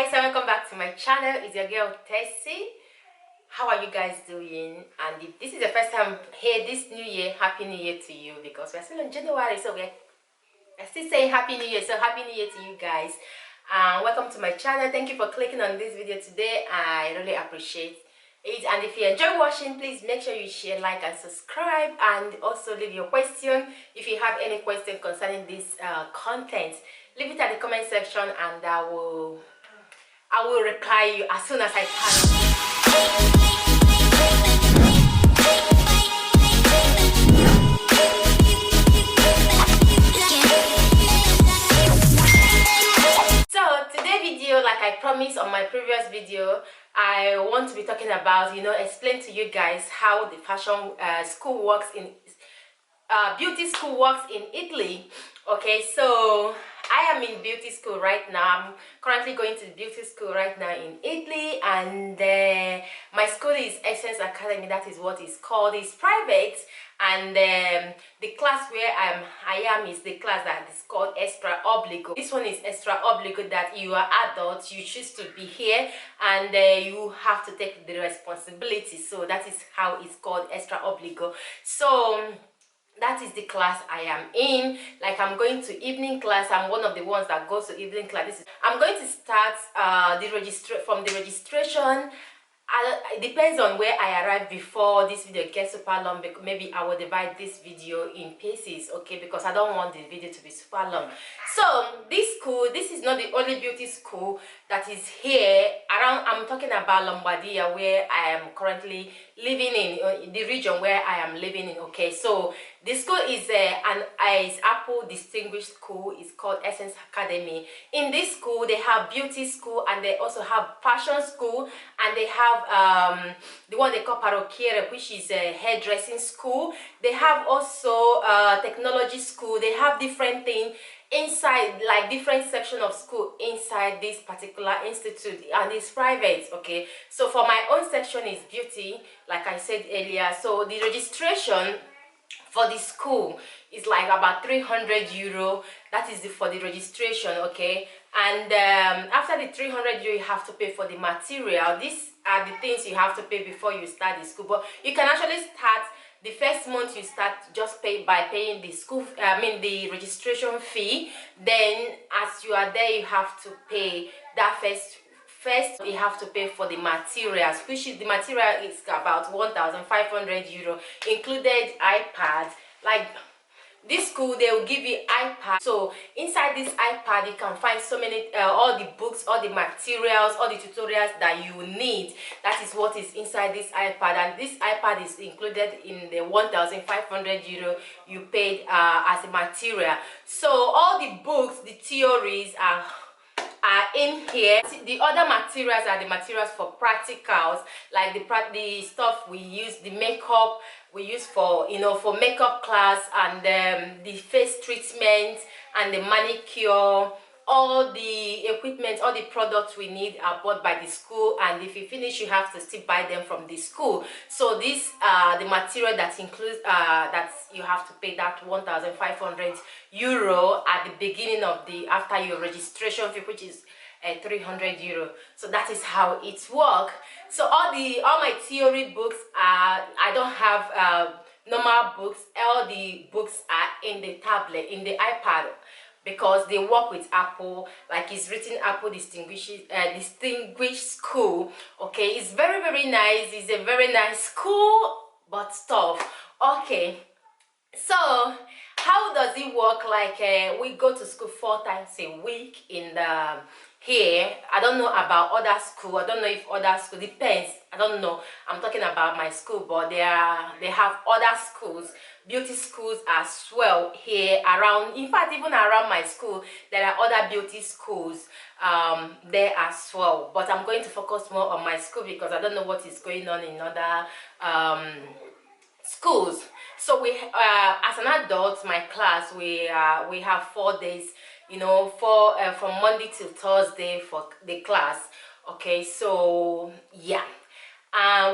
guys, and welcome back to my channel. It's your girl Tessy. How are you guys doing? And if this is the first time here this new year, happy new year to you, because we're still in January, so we're still saying happy new year. So happy new year to you guys. Welcome to my channel. Thank you for clicking on this video today. I really appreciate it. And if you enjoy watching, please make sure you share, like, and subscribe, and also leave your question. If you have any question concerning this content, leave it at the comment section, and I will reply you as soon as I can. So today's video, like I promised on my previous video, I want to be talking about, explain to you guys how the fashion school works in beauty school works in Italy. Okay, so I am in beauty school right now. I'm currently going to beauty school right now in Italy, and my school is Essence Academy. That is what it's called. It's private, and the class where I am is the class that is called Extra Obbligo. This one is Extra Obbligo, that you are adults, you choose to be here, and you have to take the responsibility. So that is how it's called, Extra Obbligo. So that is the class I am in. Like, I'm going to evening class. I'm one of the ones that goes to evening class. I'm going to start from the registration. It depends on where I arrive before this video gets super long. Maybe I will divide this video in pieces, okay, because I don't want the video to be super long. So this school, this is not the only beauty school that is here around. I'm talking about Lombardia, where I am currently living in the region where I am living in. Okay, so this school is is Apple Distinguished School. It's called Essence Academy. In this school, they have beauty school, and they also have fashion school, and they have the one they call parrucchiere, which is a hairdressing school. They have also technology school. They have different things inside, like different section of school inside this particular institute, and it's private. Okay, so for my own section is beauty, like I said earlier. So the registration for the school is like about 300 euro. That is for the registration. Okay, and after the 300 euro, you have to pay for the material. These are the things you have to pay before you start the school, but you can actually start the first month. You start just by paying the school, the registration fee. Then as you are there, you have to pay that first you have to pay for the materials, which is, the material is about 1,500 euro, included iPad. Like, this school, they will give you iPad. So inside this iPad, you can find so many all the books, all the materials, all the tutorials that you need. That is what is inside this iPad, and this iPad is included in the 1,500 euro you paid as a material. So all the books, the theories are in here. The other materials are the materials for practicals, like the stuff we use, the makeup we use for for makeup class, and the face treatment and the manicure. All the equipment, all the products we need are bought by the school, and if you finish, you have to still buy them from the school. So this the material that includes that you have to pay that 1,500 euro at the beginning of after your registration fee, which is 300 euro. So that is how it works. So all my theory books I don't have normal books. All the books are in the tablet, in the iPad, because they work with Apple. Like, it's written Apple Distinguished School. Okay, it's very, very nice. It's a very nice school, but tough. Okay, so how does it work? Like, we go to school 4 times a week in the here. I don't know about other school. I don't know if other school, depends. I don't know. I'm talking about my school, but they have other schools, beauty schools as well here around. In fact, even around my school, there are other beauty schools there as well. But I'm going to focus more on my school, because I don't know what is going on in other schools. So we as an adult, my class, we have 4 days, from Monday till Thursday for the class. Okay, so yeah,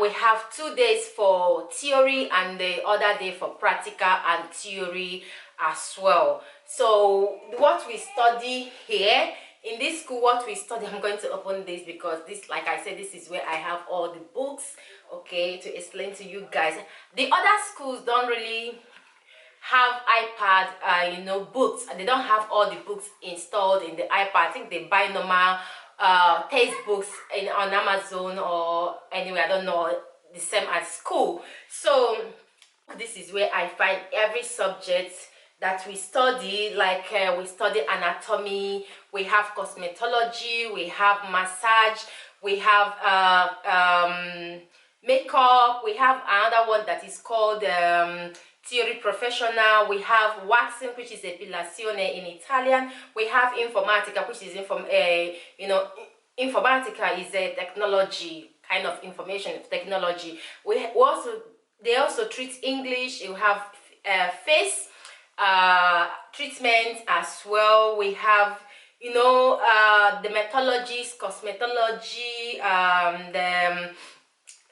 we have 2 days for theory, and the other day for practical and theory as well. So what we study here In this school, what we study, I'm going to open this because this, like I said, this is where I have all the books, okay, to explain to you guys. The other schools don't really have iPad, books. They don't have all the books installed in the iPad. I think they buy normal textbooks on Amazon or anywhere. I don't know, the same as school. So this is where I find every subject that we study. Like we study anatomy, we have cosmetology, we have massage, we have makeup, we have another one that is called theory professional, we have waxing, which is epilazione in Italian, we have informatica, which is informatica is a technology, kind of information technology. We also, they also treat English. You have face treatment as well. We have dermatology, cosmetology,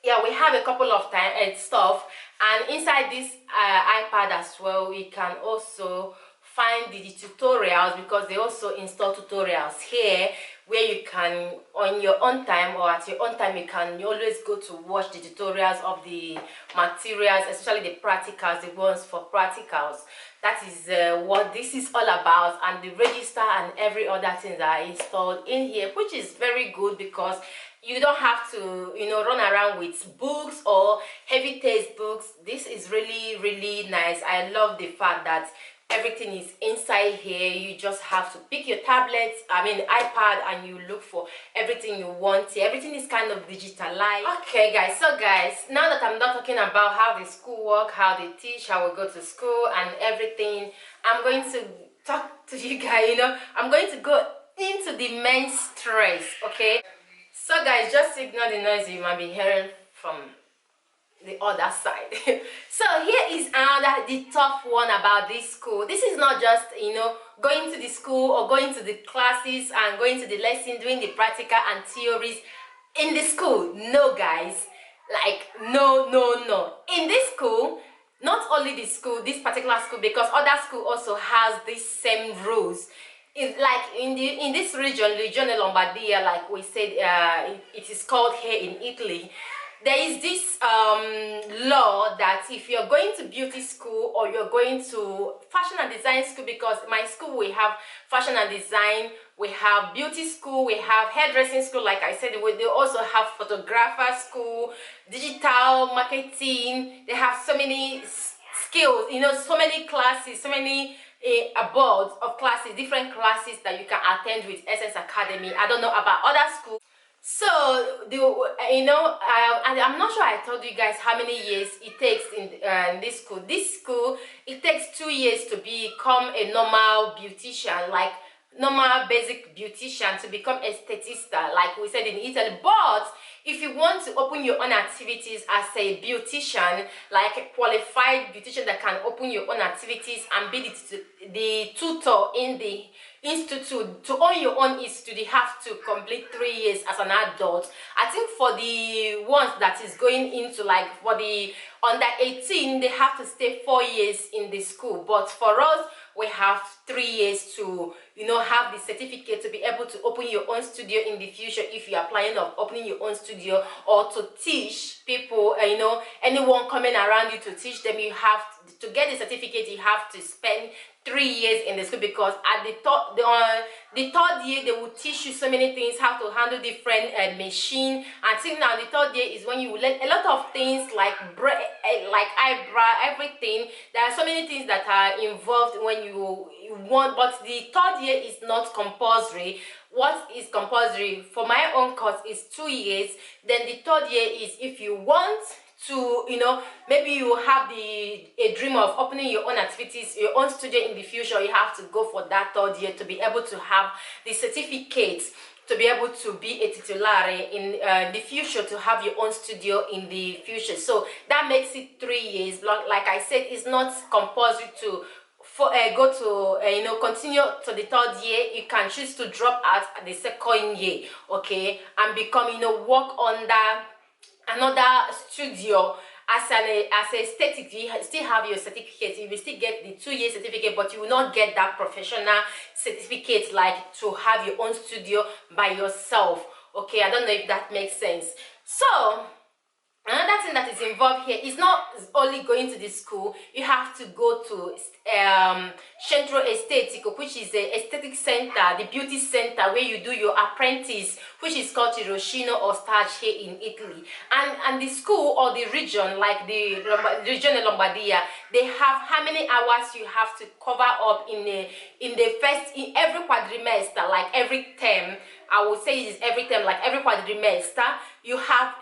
yeah, we have a couple of stuff. And inside this iPad as well, we can also find the tutorials, because they also install tutorials here where you can, on your own time or at your own time, you can always go to watch the tutorials of the materials, especially the practicals, the ones for practicals. That is what this is all about. And the register and every other thing that are installed in here, which is very good, because you don't have to run around with books or heavy textbooks. This is really nice. I love the fact that everything is inside here. You just have to pick your tablet, iPad, and you look for everything you want here. Everything is kind of digitalized. Okay guys, so guys, now that I'm not talking about how the school work, how they teach, how we go to school and everything, I'm going to talk to you guys. I'm going to go into the main stress. Okay, so guys, just ignore the noise you might be hearing from the other side. So here is the tough one about this school. This is not just going to the school or going to the classes and going to the lesson, doing the practical and theories in the school. No guys, like no. In this school, not only the school, this particular school, because other school also has these same rules. It's like in this Regione Lombardia, like we said, it is called here in Italy. There is this law that if you're going to beauty school or you're going to fashion and design school, because my school, we have fashion and design, we have beauty school, we have hairdressing school, like I said, they also have photographer school, digital marketing. They have so many skills, so many classes, so many boards of classes, different classes that you can attend with Essence Academy. I don't know about other schools. So I'm not sure I told you guys how many years it takes in this school. This school, it takes 2 years to become a normal beautician, like normal basic beautician, to become a statista, like we said in Italy. But if you want to open your own activities as a beautician, like a qualified beautician that can open your own activities and be the tutor in the institute, to own your own institute, you have to complete 3 years as an adult. I think for the ones that is going into, like for the under 18, they have to stay 4 years in the school. But for us, we have 3 years to have the certificate to be able to open your own studio in the future, if you are planning of opening your own studio, or to teach people, anyone coming around you, to teach them. You have to get the certificate, you have to spend 3 years in the school, because at the third year they will teach you so many things, how to handle different machine. I think now the third year is when you will learn a lot of things, like eyebrow, everything. There are so many things that are involved when you want, but the third year is not compulsory. What is compulsory for my own course is 2 years. Then the third year is if you want to, maybe you have a dream of opening your own activities, your own studio in the future, you have to go for that third year to be able to have the certificates, to be able to be a titolare in the future, to have your own studio in the future. So that makes it 3 years. Like I said, it's not compulsory to go to continue to the third year. You can choose to drop out at the second year, okay, and become work under another studio as a aesthetic, you still have your certificate. You will still get the 2-year certificate, but you will not get that professional certificate like to have your own studio by yourself. Okay, I don't know if that makes sense. So another thing that is involved here is not only going to the school. You have to go to Scuola Estetica, which is the aesthetic center, the beauty center where you do your apprentice, which is called tirocinio or stage here in Italy. And the school or the region, like the region of Lombardia, they have how many hours you have to cover up in every quadrimester, like every term. I would say it is every term, like every quadrimester, you have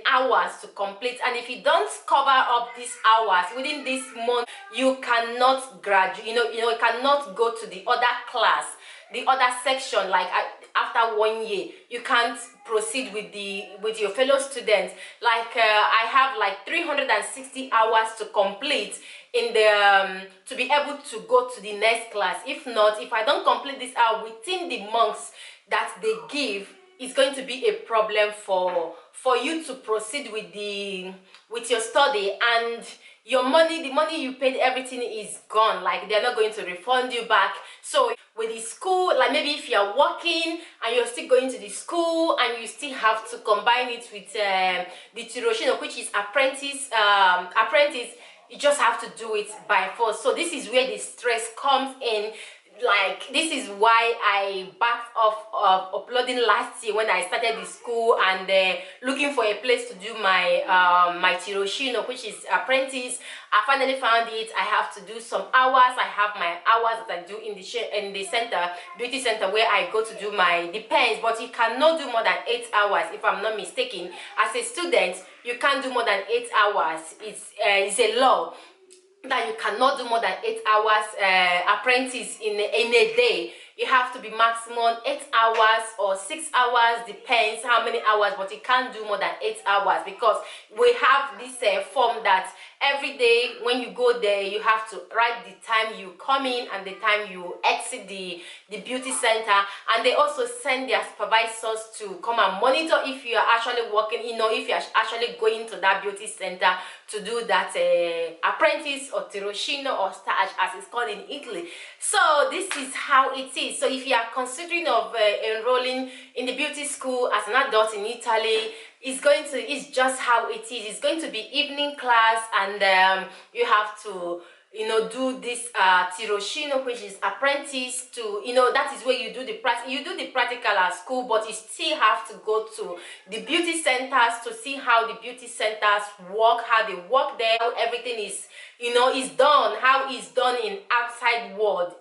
hours to complete. And if you don't cover up these hours within this month, you cannot graduate. You cannot go to the other class, the other section. Like after 1 year, you can't proceed with your fellow students. Like I have like 360 hours to complete in the to be able to go to the next class. If not, if I don't complete this hour within the months that they give, it's going to be a problem for you to proceed with your study, and your money, the money you paid, everything is gone. Like they're not going to refund you back. So with the school, like maybe if you're working and you're still going to the school and you still have to combine it with the tirocinio, which is apprentice, you just have to do it by force. So this is where the stress comes in. Like this is why I backed off of uploading last year when I started the school and looking for a place to do my my tirocinio, which is apprentice. I finally found it. I have to do some hours. I have my hours that I do in the center, beauty center, where I go to do my depends, but you cannot do more than 8 hours if I'm not mistaken. As a student, you can't do more than 8 hours. It's a law that you cannot do more than 8 hours apprentice in a day. You have to be maximum 8 hours or 6 hours, depends how many hours, but you can't do more than 8 hours because we have this form that every day when you go there, you have to write the time you come in and the time you exit the beauty center. And they also send their supervisors to come and monitor if you are actually working, if you are actually going to that beauty center to do that apprentice or tirocinio or stage as it's called in Italy. So this is how it is. So if you are considering of enrolling in the beauty school as an adult in Italy, it's just how it is. It's going to be evening class, and you have to do this tirocinio, which is apprentice, to that is where you do the practical at school, but you still have to go to the beauty centers to see how the beauty centers work, how they work there, how everything is is done, how it's done in outside world,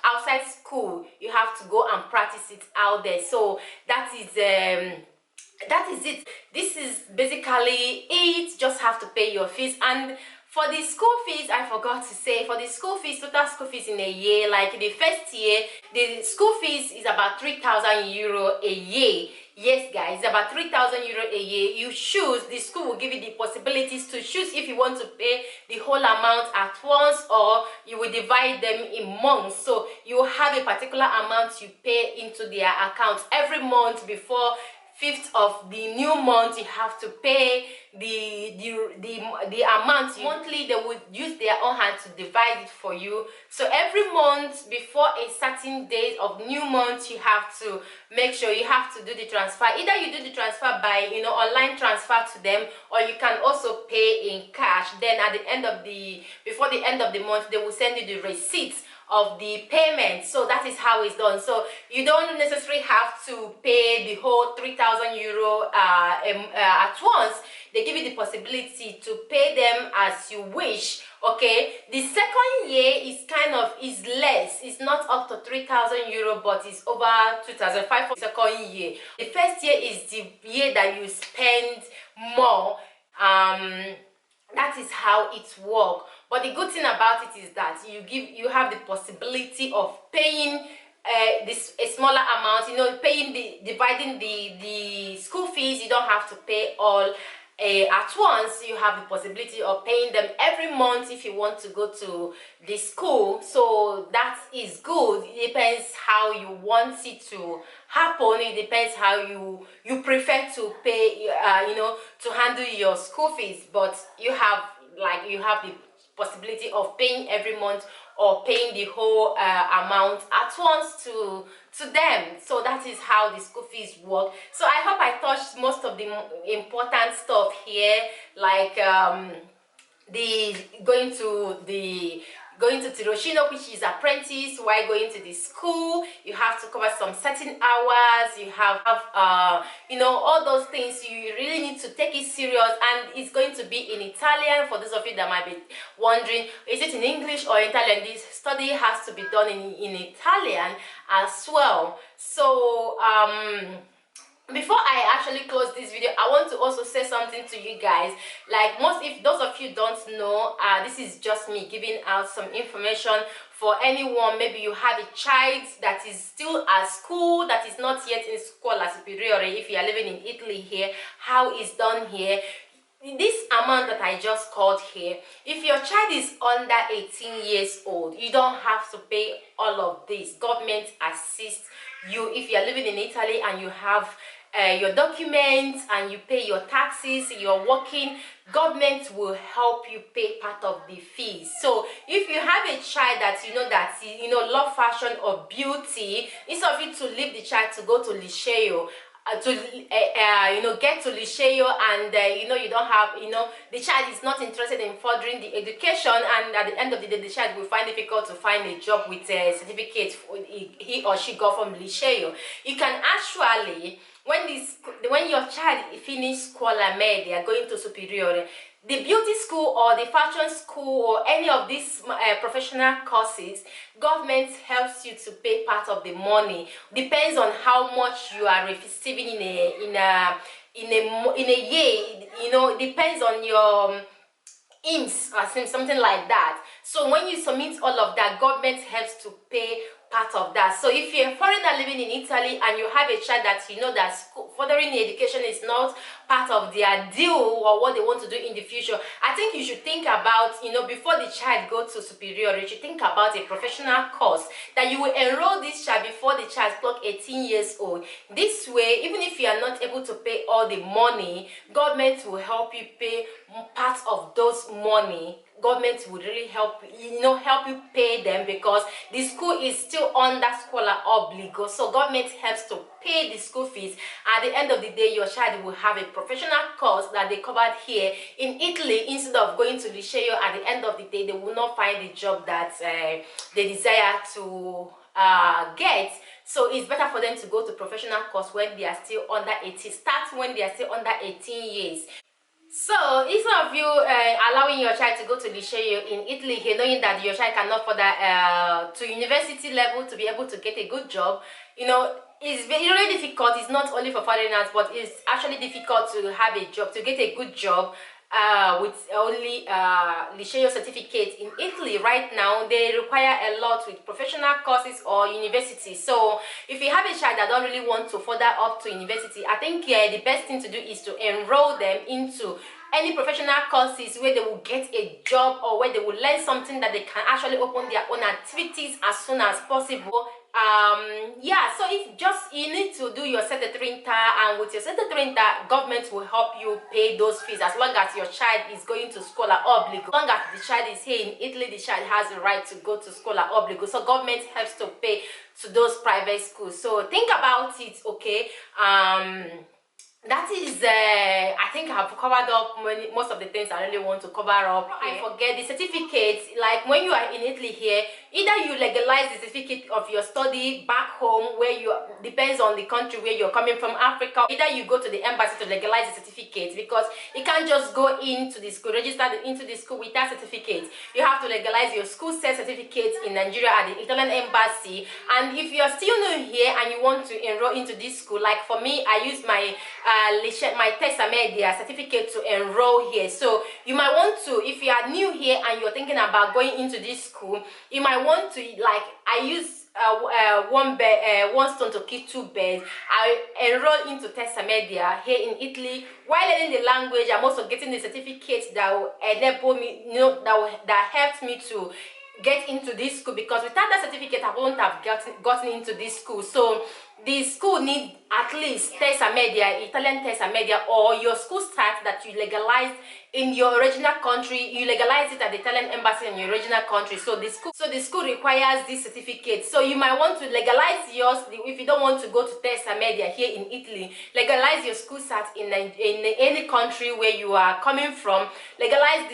outside school. You have to go and practice it out there. So that is it. This is basically it. Just have to pay your fees. And for the school fees, I forgot to say, for the school fees, total school fees in a year, like the first year, the school fees is about 3,000 euro a year. Yes, guys, about 3,000 euro a year. You choose, the school will give you the possibilities to choose if you want to pay the whole amount at once, or you will divide them in months. So you have a particular amount you pay into their account every month. Before 5th of the new month, you have to pay the amount monthly. They would use their own hand to divide it for you. So every month before a certain date of new month, you have to make sure you have to do the transfer. Either you do the transfer by online transfer to them, or you can also pay in cash. Then at the end of before the end of the month, they will send you the receipts of the payment. So that is how it's done. So you don't necessarily have to pay the whole 3,000 euro at once. They give you the possibility to pay them as you wish. Okay, the second year is less. It's not up to 3,000 euro, but it's over 2,500 second year. The first year is the year that you spend more. That is how it works. But the good thing about it is that you have the possibility of paying a smaller amount, dividing the school fees. You don't have to pay all at once, you have the possibility of paying them every month if you want to go to the school. So that is good. It depends how you want it to happen. It depends how you prefer to pay, to handle your school fees. But you have the possibility of paying every month or paying the whole amount at once to them. So that is how the school fees work. So I hope I touched most of the important stuff here, like the going to Tiroshino, which is apprentice. While going to the school, you have to cover some certain hours. You have all those things. You really need to take it serious, and it's going to be in Italian. For those of you that might be wondering, is it in English or Italian? This study has to be done in Italian as well. So before I actually close this video, I want to also say something to you guys. Like if those of you don't know, this is just me giving out some information for anyone. Maybe you have a child that is still at school, that is not yet in Scuola Superiore. If you are living in Italy here, how it's done here. This amount that I just called here, if your child is under 18 years old, you don't have to pay all of this. Government assists you if you are living in Italy and you have your documents and you pay your taxes, you're working, government will help you pay part of the fees. So if you have a child that love fashion or beauty, instead of you to leave the child to go to liceo, get to liceo, and you don't have, the child is not interested in furthering the education, and at the end of the day the child will find it difficult to find a job with a certificate he or she got from liceo. You can actually, when your child finish Scuola Media going to Superiore, the beauty school or the fashion school or any of these professional courses, government helps you to pay part of the money. Depends on how much you are receiving in a year. Depends on your IMSS or something like that. So when you submit all of that, government helps to pay part of that. So if you're a foreigner living in Italy and you have a child that that furthering the education is not part of their deal or what they want to do in the future, I think you should think about, before the child goes to superior, you should think about a professional course that you will enroll this child before the child clock 18 years old. This way, even if you are not able to pay all the money, government will help you pay part of those money. Government would really help you pay them, because the school is still under Scuola Obbligo. So government helps to pay the school fees. At the end of the day, your child will have a professional course that they covered here in Italy. Instead of going to liceo, at the end of the day they will not find the job that they desire to get. So it's better for them to go to professional course when they are still under 18. Start when they are still under 18 years. So instead of you allowing your child to go to liceo in Italy here, knowing that your child cannot further to university level to be able to get a good job, it's really difficult. It's not only for foreigners, but it's actually difficult to have a job, to get a good job with only liceo certificate in Italy. Right now they require a lot with professional courses or university. So if you have a child that don't really want to further up to university, I think the best thing to do is to enroll them into any professional courses where they will get a job, or where they will learn something that they can actually open their own activities as soon as possible. So if just you need to do your set renta, and with your set renta, government will help you pay those fees as long as your child is going to Scuola Obbligo. As long as the child is here in Italy, the child has the right to go to Scuola Obbligo. So government helps to pay to those private schools. So think about it, okay? That is, I think I've covered up most of the things I really want to cover up. I forget the certificates. Like when you are in Italy here, either you legalize the certificate of your study back home, where you, depends on the country where you're coming from, Africa, either you go to the embassy to legalize the certificate, because you can't just go into the school, register into the school without certificate. You have to legalize your school set certificate in Nigeria at the Italian embassy. And if you're still new here and you want to enroll into this school, like for me, I use my Tessy Media certificate to enroll here. So you might want to, if you are new here and you're thinking about going into this school, you might want to, like, I use one stone to kill two birds. I enrolled into Tessy Media here in Italy. While learning the language, I'm also getting the certificate that will enable me, that helped me to get into this school, because without that certificate I wouldn't have gotten into this school. So the school need at least Tessy Media, Italian Tessy Media, or your school starts that you legalized in your original country. You legalize it at the Italian embassy in your original country. So the school requires this certificate. So you might want to legalize yours if you don't want to go to Tessy Media here in Italy. Legalize your school start in any country where you are coming from. Legalize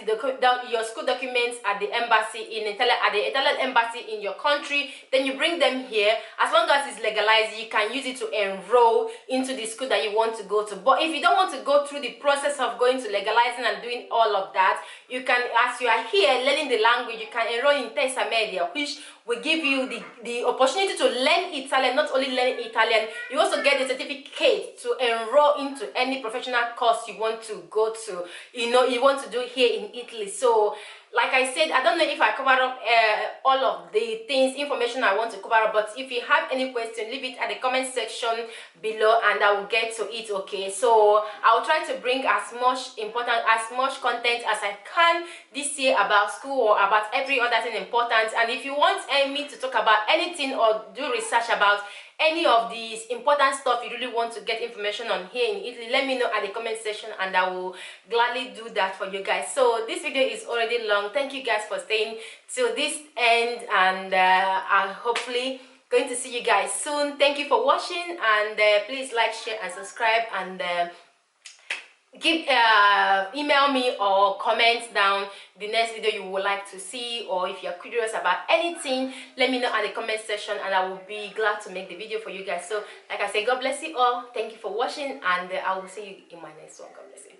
your school documents at the embassy at the Italian embassy in your country. Then you bring them here. As long as it's legalized, you can use it to enroll into the school that you want to go to. But if you don't want to go through the process of going to legalizing and doing all of that, you can, as you are here learning the language, you can enroll in Tessy Media, which will give you the opportunity to learn Italian. Not only learn Italian, you also get the certificate to enroll into any professional course you want to go to, you want to do here in Italy. So like I said, I don't know if I covered up all of the information I want to cover up, but if you have any question, leave it at the comment section below and I will get to it. Okay, so I will try to bring as much content as I can this year about school or about every other thing important. And if you want me to talk about anything or do research about any of these important stuff you really want to get information on here in Italy, let me know at the comment section and I will gladly do that for you guys. So this video is already long. Thank you guys for staying till this end, and I'm hopefully going to see you guys soon. Thank you for watching, and please like, share and subscribe, and email me or comment down the next video you would like to see, or if you're curious about anything, let me know at the comment section and I will be glad to make the video for you guys. So like I say, God bless you all. Thank you for watching, and I will see you in my next one. God bless you.